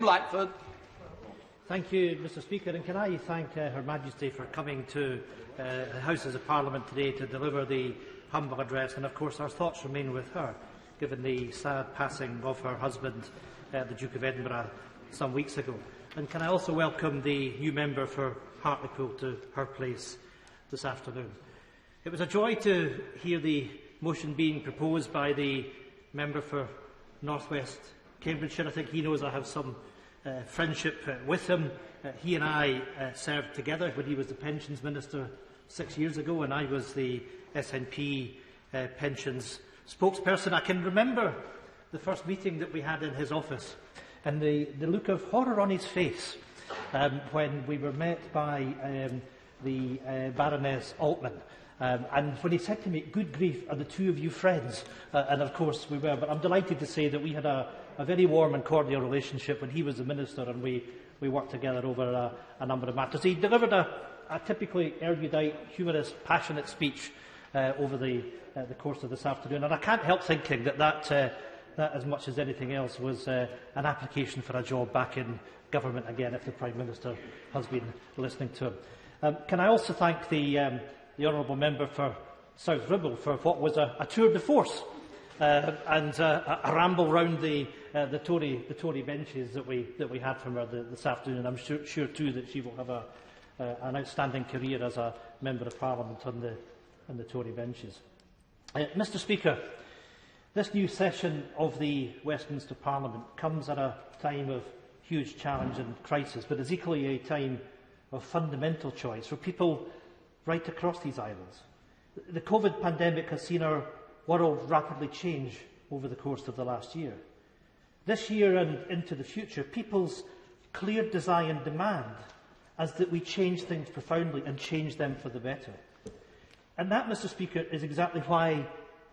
Blackford. Thank you, Mr Speaker, and can I thank Her Majesty for coming to the Houses of Parliament today to deliver the humble address, and of course our thoughts remain with her, given the sad passing of her husband, the Duke of Edinburgh, some weeks ago. And can I also welcome the new member for Hartlepool to her place this afternoon. It was a joy to hear the motion being proposed by the member for North West Cambridgeshire. I think he knows I have some friendship with him. He and I served together when he was the Pensions Minister 6 years ago and I was the SNP Pensions spokesperson. I can remember the first meeting that we had in his office and the look of horror on his face when we were met by the Baroness Altman. And when he said to me, "Good grief, are the two of you friends?" And of course we were. But I'm delighted to say that we had a very warm and cordial relationship when he was the Minister, and we worked together over a number of matters. He delivered a typically erudite, humorous, passionate speech over the course of this afternoon. And I can't help thinking that as much as anything else, was an application for a job back in government again, if the Prime Minister has been listening to him. Can I also thank the honourable member for South Ribble for what was a tour de force and a ramble round the Tory benches that we had from her this afternoon. I'm sure too that she will have an outstanding career as a member of Parliament on the Tory benches. Mr Speaker, this new session of the Westminster Parliament comes at a time of huge challenge and crisis, but is equally a time of fundamental choice for people right across these islands. The COVID pandemic has seen our world rapidly change over the course of the last year. This year and into the future, people's clear desire and demand is that we change things profoundly and change them for the better. And that, Mr Speaker, is exactly why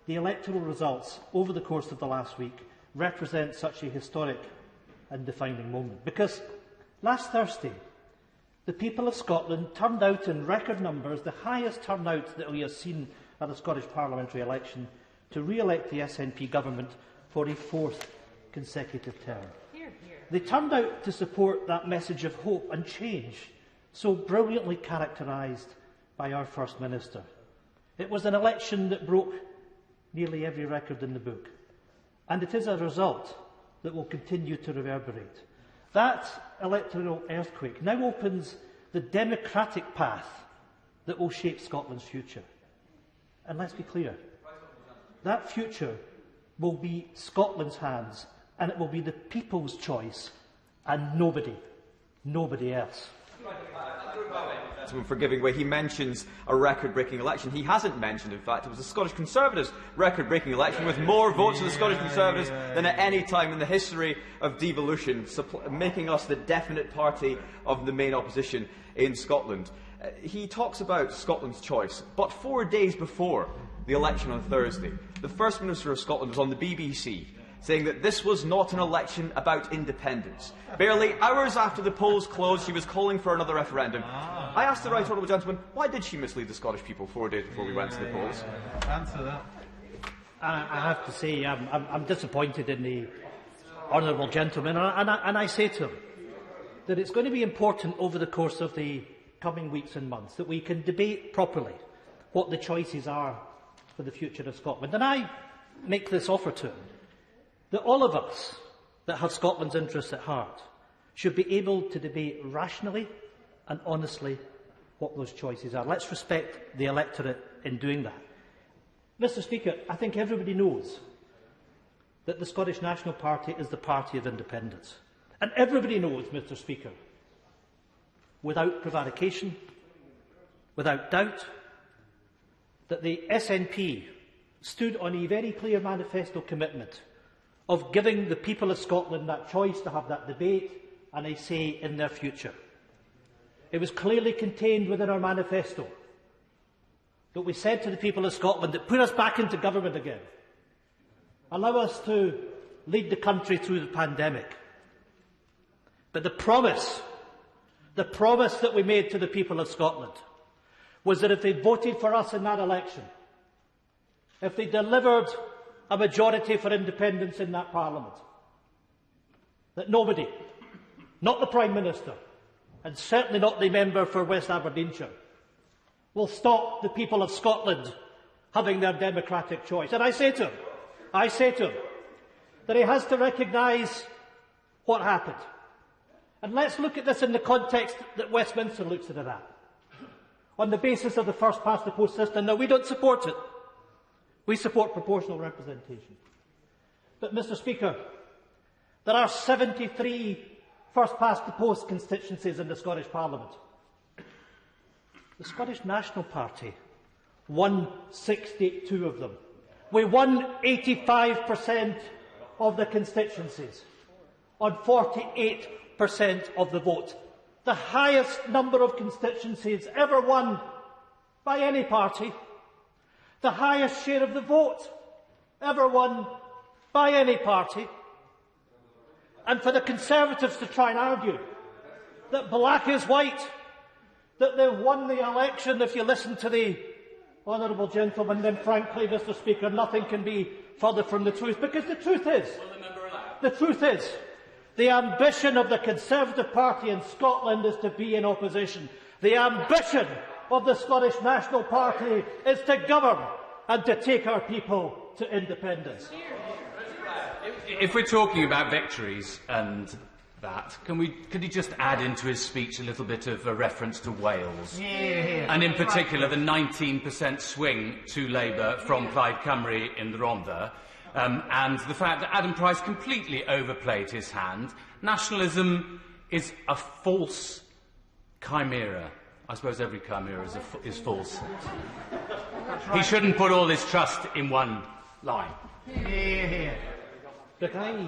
the electoral results over the course of the last week represent such a historic and defining moment. Because last Thursday, the people of Scotland turned out in record numbers, the highest turnout that we have seen at a Scottish parliamentary election, to re-elect the SNP government for a fourth consecutive term. Hear, hear. They turned out to support that message of hope and change, so brilliantly characterised by our First Minister. It was an election that broke nearly every record in the book, and it is a result that will continue to reverberate. That electoral earthquake now opens the democratic path that will shape Scotland's future. And let's be clear, that future will be Scotland's hands, and it will be the people's choice, and nobody else. For giving way. He mentions a record-breaking election. He hasn't mentioned, in fact, it was the Scottish Conservatives' record-breaking election with more votes of the Scottish Conservatives than at any time in the history of devolution, making us the definite party of the main opposition in Scotland. He talks about Scotland's choice, but 4 days before the election on Thursday, the First Minister of Scotland was on the BBC saying that this was not an election about independence. Barely hours after the polls closed, she was calling for another referendum. I asked the right honourable gentleman, why did she mislead the Scottish people 4 days before we went to the polls? Answer that. I have to say, I'm disappointed in the honourable gentleman, and I say to him that it's going to be important over the course of the coming weeks and months that we can debate properly what the choices are for the future of Scotland. And I make this offer to him, that all of us that have Scotland's interests at heart should be able to debate rationally and honestly what those choices are. Let's respect the electorate in doing that. Mr Speaker, I think everybody knows that the Scottish National Party is the party of independence. And everybody knows, Mr Speaker, without prevarication, without doubt, that the SNP stood on a very clear manifesto commitment of giving the people of Scotland that choice to have that debate and a say in their future. It was clearly contained within our manifesto that we said to the people of Scotland that put us back into government again, allow us to lead the country through the pandemic. But the promise that we made to the people of Scotland was that if they voted for us in that election, if they delivered a majority for independence in that Parliament, that nobody, not the Prime Minister, and certainly not the member for West Aberdeenshire, will stop the people of Scotland having their democratic choice. And I say to him that he has to recognise what happened. And let's look at this in the context that Westminster looks at it at, on the basis of the first-past-the-post system. Now, we don't support it. We support proportional representation. But, Mr Speaker, there are 73 first-past-the-post constituencies in the Scottish Parliament. The Scottish National Party won 62 of them. We won 85% of the constituencies on 48% of the vote. The highest number of constituencies ever won by any party. The highest share of the vote ever won by any party. And for the Conservatives to try and argue that black is white, that they've won the election, if you listen to the honourable gentleman, then frankly, Mr Speaker, nothing can be further from the truth. Because the truth is, the ambition of the Conservative Party in Scotland is to be in opposition. The ambition of the Scottish National Party is to govern and to take our people to independence. If we're talking about victories and that, could he just add into his speech a little bit of a reference to Wales? And in particular, the 19% swing to Labour from Plaid Cymru in the Rhondda, and the fact that Adam Price completely overplayed his hand. Nationalism is a false chimera. I suppose every chimera is false. He shouldn't put all his trust in one line. Look, I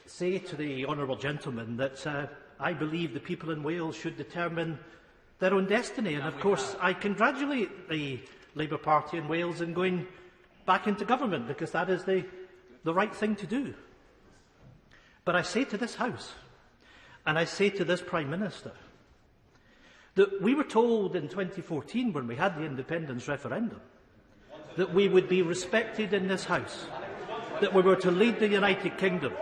say to the honourable gentleman that I believe the people in Wales should determine their own destiny. And of course, I congratulate the Labour Party in Wales in going back into government, because that is the right thing to do. But I say to this House, and I say to this Prime Minister, that we were told in 2014, when we had the independence referendum, that we would be respected in this House, that we were to lead the United Kingdom.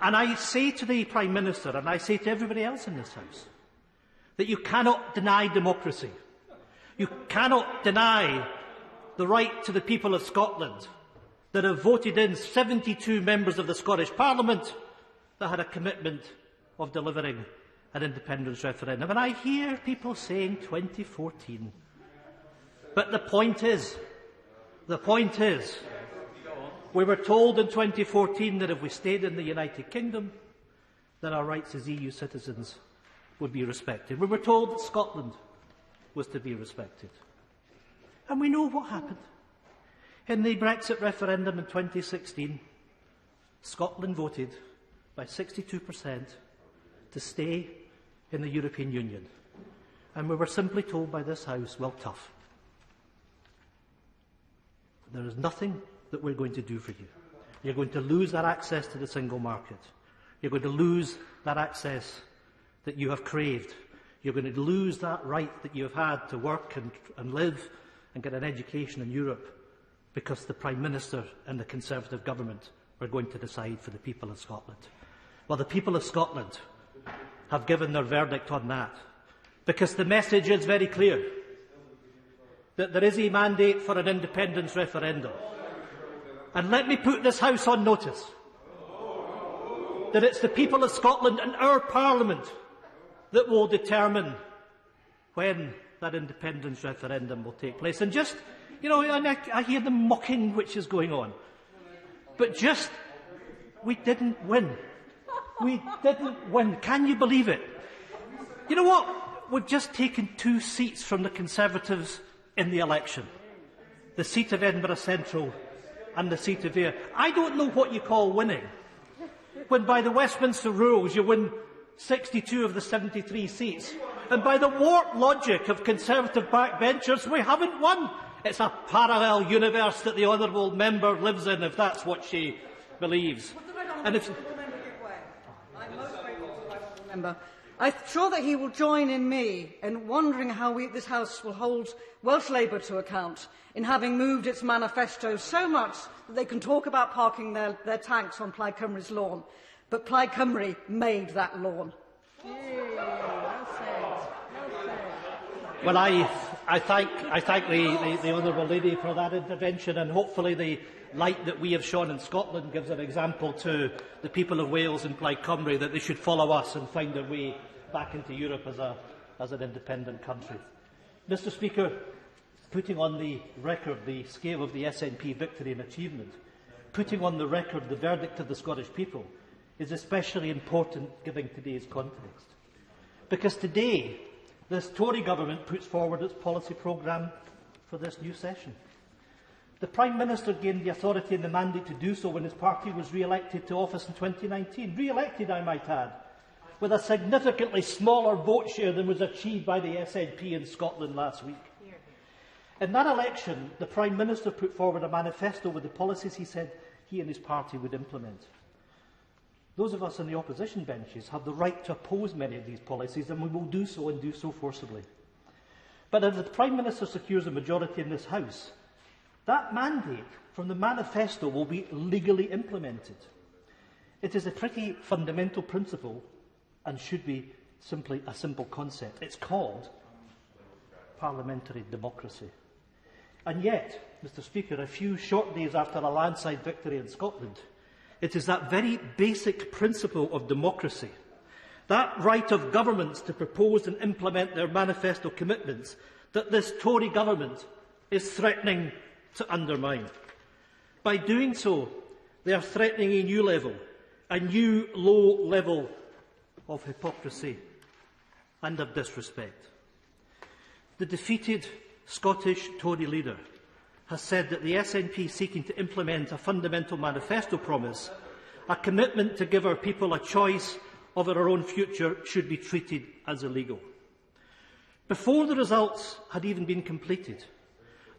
And I say to the Prime Minister, and I say to everybody else in this House, that you cannot deny democracy. You cannot deny the right to the people of Scotland that have voted in 72 members of the Scottish Parliament that had a commitment of delivering an independence referendum. And I hear people saying 2014. But the point is, we were told in 2014 that if we stayed in the United Kingdom, then our rights as EU citizens would be respected. We were told that Scotland was to be respected. And we know what happened. In the Brexit referendum in 2016, Scotland voted by 62% to stay in the European Union. And we were simply told by this House, well, tough. There is nothing that we're going to do for you. You're going to lose that access to the single market. You're going to lose that access that you have craved. You're going to lose that right that you have had to work and live and get an education in Europe, because the Prime Minister and the Conservative government are going to decide for the people of Scotland. Well, the people of Scotland have given their verdict on that, because the message is very clear that there is a mandate for an independence referendum. And let me put this House on notice that it's the people of Scotland and our Parliament that will determine when that independence referendum will take place. And just, I hear the mocking which is going on. But we didn't win. We didn't win. Can you believe it? You know what? We've just taken 2 seats from the Conservatives in the election. The seat of Edinburgh Central and the seat of Ayr. I don't know what you call winning, when by the Westminster rules you win 62 of the 73 seats. And by the warped logic of Conservative backbenchers, we haven't won. It's a parallel universe that the honourable member lives in, if that's what she believes. And if I'm most grateful to the honourable member. I'm sure that he will join in me in wondering how this House will hold Welsh Labour to account in having moved its manifesto so much that they can talk about parking their tanks on Plaid Cymru's lawn. But Plaid Cymru made that lawn. Well, I thank the honourable lady for that intervention, and hopefully the light that we have shone in Scotland gives an example to the people of Wales and Plaid Cymru that they should follow us and find their way back into Europe as an independent country. Mr. Speaker, putting on the record the scale of the SNP victory and achievement, putting on the record the verdict of the Scottish people, is especially important given today's context. Because today, this Tory government puts forward its policy programme for this new session. The Prime Minister gained the authority and the mandate to do so when his party was re-elected to office in 2019. Re-elected, I might add, with a significantly smaller vote share than was achieved by the SNP in Scotland last week. In that election, the Prime Minister put forward a manifesto with the policies he said he and his party would implement. Those of us on the opposition benches have the right to oppose many of these policies, and we will do so and do so forcibly. But if the Prime Minister secures a majority in this House, that mandate from the manifesto will be legally implemented. It is a pretty fundamental principle and should be simply a simple concept. It's called parliamentary democracy. And yet, Mr. Speaker, a few short days after a landslide victory in Scotland, it is that very basic principle of democracy, that right of governments to propose and implement their manifesto commitments, that this Tory government is threatening to undermine. By doing so, they are threatening a new low level of hypocrisy and of disrespect. The defeated Scottish Tory leader has said that the SNP seeking to implement a fundamental manifesto promise, a commitment to give our people a choice of our own future, should be treated as illegal. Before the results had even been completed,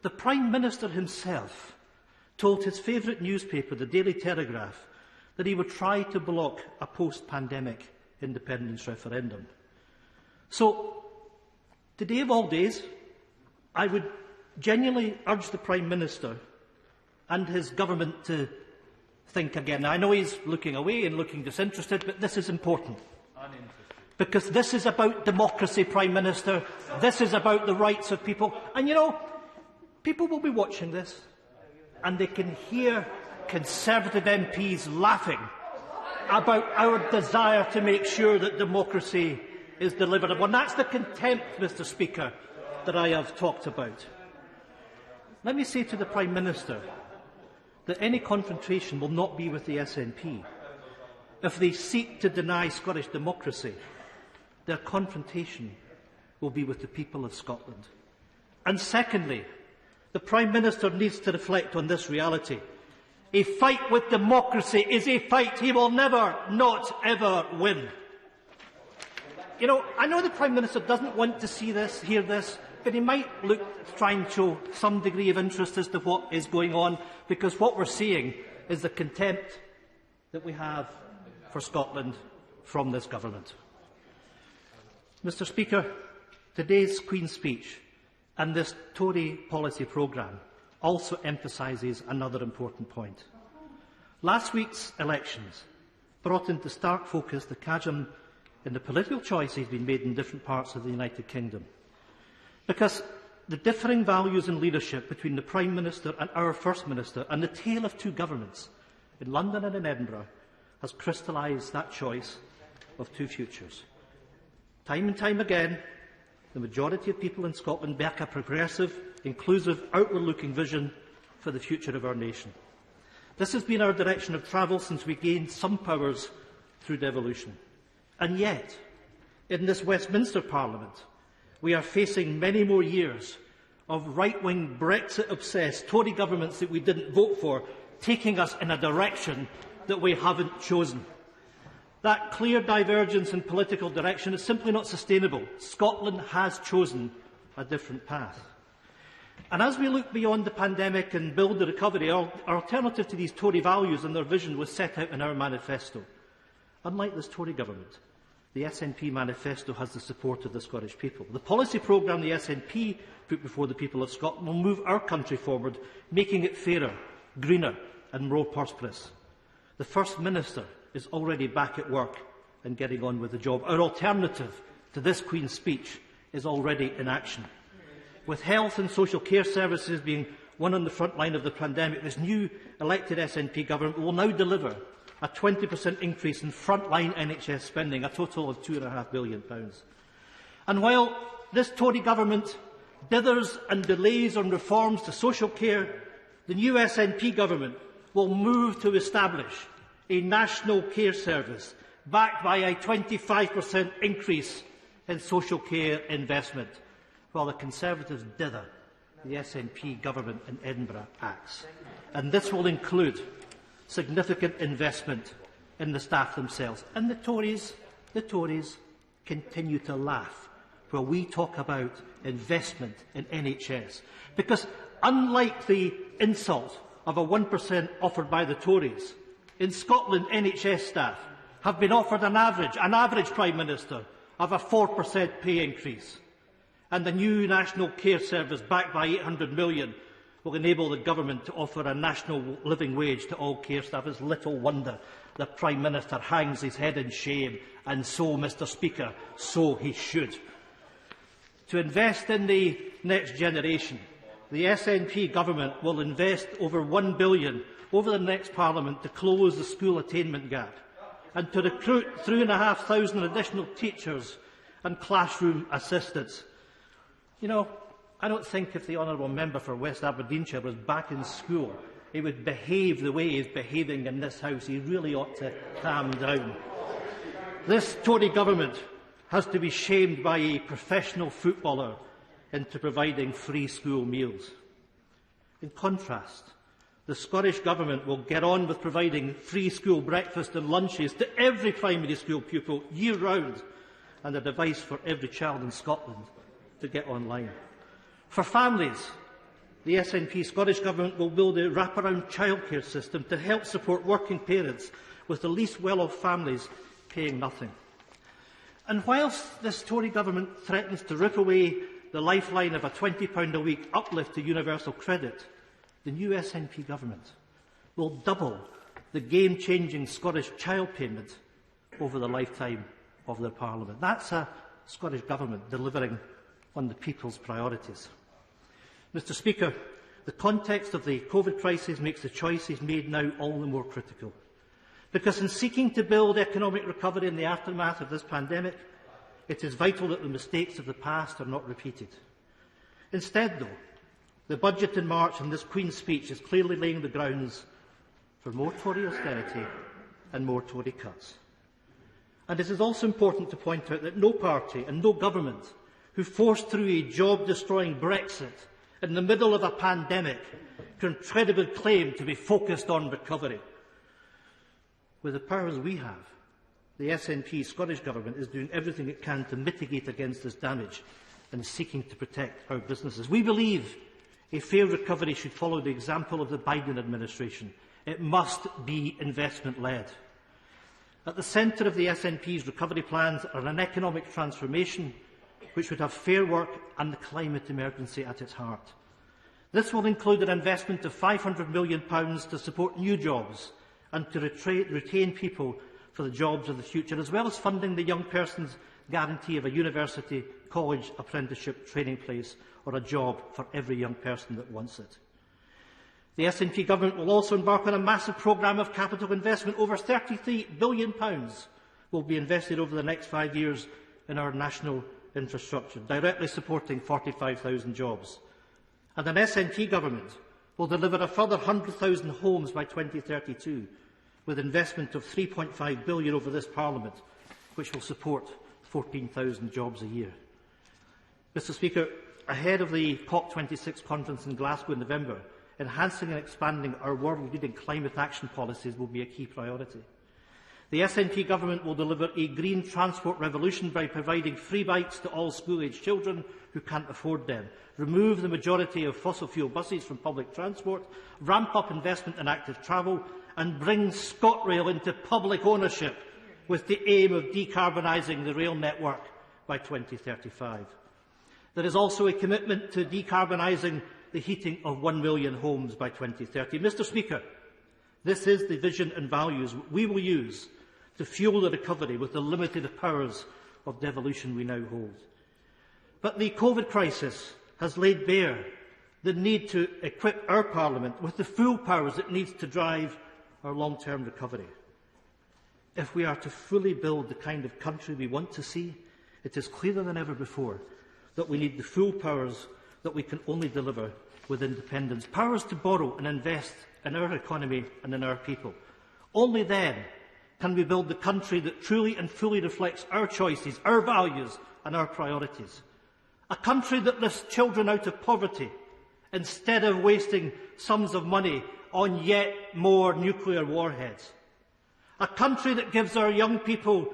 the Prime Minister himself told his favourite newspaper, the Daily Telegraph, that he would try to block a post-pandemic independence referendum. So, today of all days, I would genuinely urge the Prime Minister and his government to think again. I know he's looking away and looking disinterested, but this is important. Because this is about democracy, Prime Minister. This is about the rights of people. And you know, people will be watching this, and they can hear Conservative MPs laughing about our desire to make sure that democracy is deliverable. And that's the contempt, Mr. Speaker, that I have talked about. Let me say to the Prime Minister that any confrontation will not be with the SNP. If they seek to deny Scottish democracy, their confrontation will be with the people of Scotland. And secondly, the Prime Minister needs to reflect on this reality. A fight with democracy is a fight he will never, not ever win. You know, I know the Prime Minister doesn't want to see this, hear this, but he might look to try and show some degree of interest as to what is going on, because what we're seeing is the contempt that we have for Scotland from this government. Mr. Speaker, today's Queen's speech and this Tory policy programme also emphasises another important point. Last week's elections brought into stark focus the chasm in the political choices being made in different parts of the United Kingdom. Because the differing values and leadership between the Prime Minister and our First Minister, and the tale of two governments in London and in Edinburgh, has crystallised that choice of two futures. Time and time again, the majority of people in Scotland back a progressive, inclusive, outward-looking vision for the future of our nation. This has been our direction of travel since we gained some powers through devolution. And yet, in this Westminster Parliament, we are facing many more years of right-wing, Brexit-obsessed Tory governments that we didn't vote for, taking us in a direction that we haven't chosen. That clear divergence in political direction is simply not sustainable. Scotland has chosen a different path. And as we look beyond the pandemic and build the recovery, our alternative to these Tory values and their vision was set out in our manifesto. Unlike this Tory government, the SNP manifesto has the support of the Scottish people. The policy programme the SNP put before the people of Scotland will move our country forward, making it fairer, greener and more prosperous. The First Minister is already back at work and getting on with the job. Our alternative to this Queen's speech is already in action. With health and social care services being one on the front line of the pandemic, this new elected SNP government will now deliver a 20% increase in frontline NHS spending, a total of £2.5 billion. And while this Tory government dithers and delays on reforms to social care, the new SNP government will move to establish a national care service backed by a 25% increase in social care investment, while the Conservatives dither the SNP government in Edinburgh acts. And this will include significant investment in the staff themselves. And the Tories continue to laugh while we talk about investment in NHS. Because unlike the insult of a 1% offered by the Tories, in Scotland NHS staff have been offered an average Prime Minister, of a 4% pay increase. And the new National Care Service, backed by £800 million, will enable the government to offer a national living wage to all care staff. It's little wonder the Prime Minister hangs his head in shame, and so, Mr Speaker, so he should. To invest in the next generation, the SNP government will invest over £1 billion over the next Parliament to close the school attainment gap and to recruit 3,500 additional teachers and classroom assistants. You know, I don't think if the honourable member for West Aberdeenshire was back in school, he would behave the way he is behaving in this House. He really ought to calm down. This Tory government has to be shamed by a professional footballer into providing free school meals. In contrast, the Scottish Government will get on with providing free school breakfast and lunches to every primary school pupil year-round, and a device for every child in Scotland to get online. For families, the SNP Scottish Government will build a wraparound childcare system to help support working parents, with the least well-off families paying nothing. And whilst this Tory Government threatens to rip away the lifeline of a £20 a week uplift to universal credit, the new SNP government will double the game-changing Scottish child payment over the lifetime of their Parliament. That's a Scottish Government delivering on the people's priorities. Mr Speaker, the context of the COVID crisis makes the choices made now all the more critical. Because in seeking to build economic recovery in the aftermath of this pandemic, it is vital that the mistakes of the past are not repeated. Instead, though, the budget in March and this Queen's speech is clearly laying the grounds for more Tory austerity and more Tory cuts. And it is also important to point out that no party and no government who forced through a job-destroying Brexit in the middle of a pandemic can credibly claim to be focused on recovery. With the powers we have, the SNP Scottish Government is doing everything it can to mitigate against this damage and seeking to protect our businesses. We believe a fair recovery should follow the example of the Biden administration. It must be investment-led. At the centre of the SNP's recovery plans are an economic transformation which would have fair work and the climate emergency at its heart. This will include an investment of £500 million to support new jobs and to retain people for the jobs of the future, as well as funding the young person's guarantee of a university, college, apprenticeship, training place or a job for every young person that wants it. The SNP government will also embark on a massive programme of capital investment. Over £33 billion will be invested over the next 5 years in our national infrastructure, directly supporting 45,000 jobs. And an SNP government will deliver a further 100,000 homes by 2032, with investment of £3.5 billion over this Parliament, which will support 14,000 jobs a year. Mr Speaker, ahead of the COP26 conference in Glasgow in November, enhancing and expanding our world-leading climate action policies will be a key priority. The SNP government will deliver a green transport revolution by providing free bikes to all school-aged children who can't afford them, remove the majority of fossil fuel buses from public transport, ramp up investment in active travel and bring ScotRail into public ownership with the aim of decarbonising the rail network by 2035. There is also a commitment to decarbonising the heating of 1 million homes by 2030. Mr Speaker, this is the vision and values we will use to fuel the recovery with the limited powers of devolution we now hold. But the COVID crisis has laid bare the need to equip our Parliament with the full powers it needs to drive our long-term recovery. If we are to fully build the kind of country we want to see, it is clearer than ever before that we need the full powers that we can only deliver with independence. Powers to borrow and invest in our economy and in our people. Only then can we build the country that truly and fully reflects our choices, our values and our priorities. A country that lifts children out of poverty instead of wasting sums of money on yet more nuclear warheads. A country that gives our young people,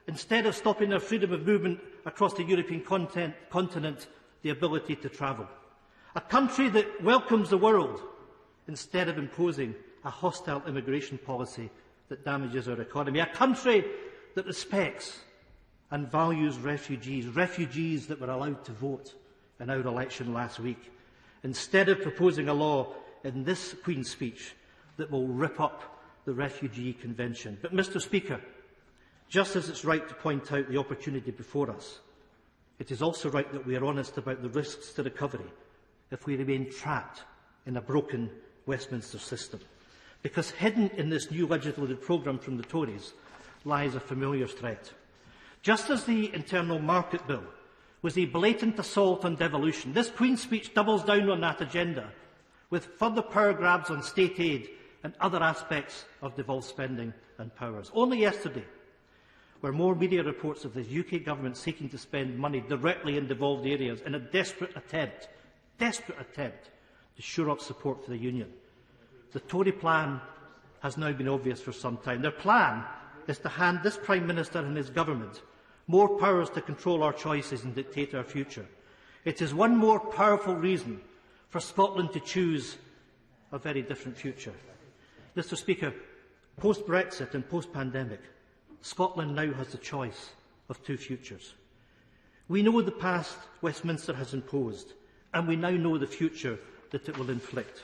instead of stopping their freedom of movement across the European continent, the ability to travel. A country that welcomes the world instead of imposing a hostile immigration policy that damages our economy. A country that respects and values refugees that were allowed to vote in our election last week, instead of proposing a law in this Queen's speech that will rip up the Refugee Convention. But, Mr. Speaker, just as it's right to point out the opportunity before us, it is also right that we are honest about the risks to recovery if we remain trapped in a broken Westminster system. Because hidden in this new legislative programme from the Tories lies a familiar threat. Just as the Internal Market Bill was a blatant assault on devolution, this Queen's speech doubles down on that agenda with further power grabs on state aid and other aspects of devolved spending and powers. Only yesterday were more media reports of the UK government seeking to spend money directly in devolved areas in a desperate attempt to shore up support for the Union. The Tory plan has now been obvious for some time. Their plan is to hand this Prime Minister and his government more powers to control our choices and dictate our future. It is one more powerful reason for Scotland to choose a very different future. Mr. Speaker, post-Brexit and post-pandemic, Scotland now has the choice of two futures. We know the past Westminster has imposed, and we now know the future that it will inflict.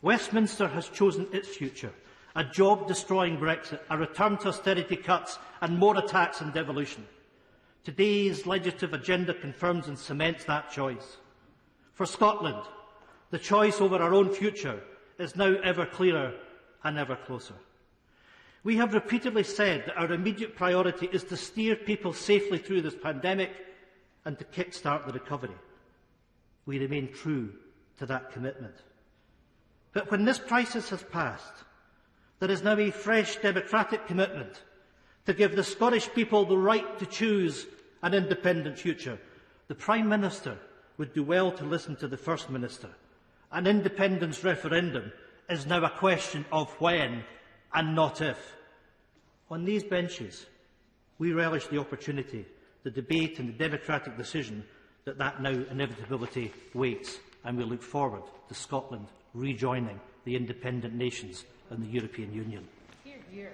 Westminster has chosen its future, a job-destroying Brexit, a return to austerity cuts and more attacks and devolution. Today's legislative agenda confirms and cements that choice. For Scotland, the choice over our own future is now ever clearer and ever closer. We have repeatedly said that our immediate priority is to steer people safely through this pandemic and to kick-start the recovery. We remain true to that commitment. But when this crisis has passed, there is now a fresh democratic commitment to give the Scottish people the right to choose an independent future. The Prime Minister would do well to listen to the First Minister. An independence referendum is now a question of when and not if. On these benches, we relish the opportunity, the debate and the democratic decision that now inevitability waits, and we look forward to Scotland rejoining the independent nations and the European Union.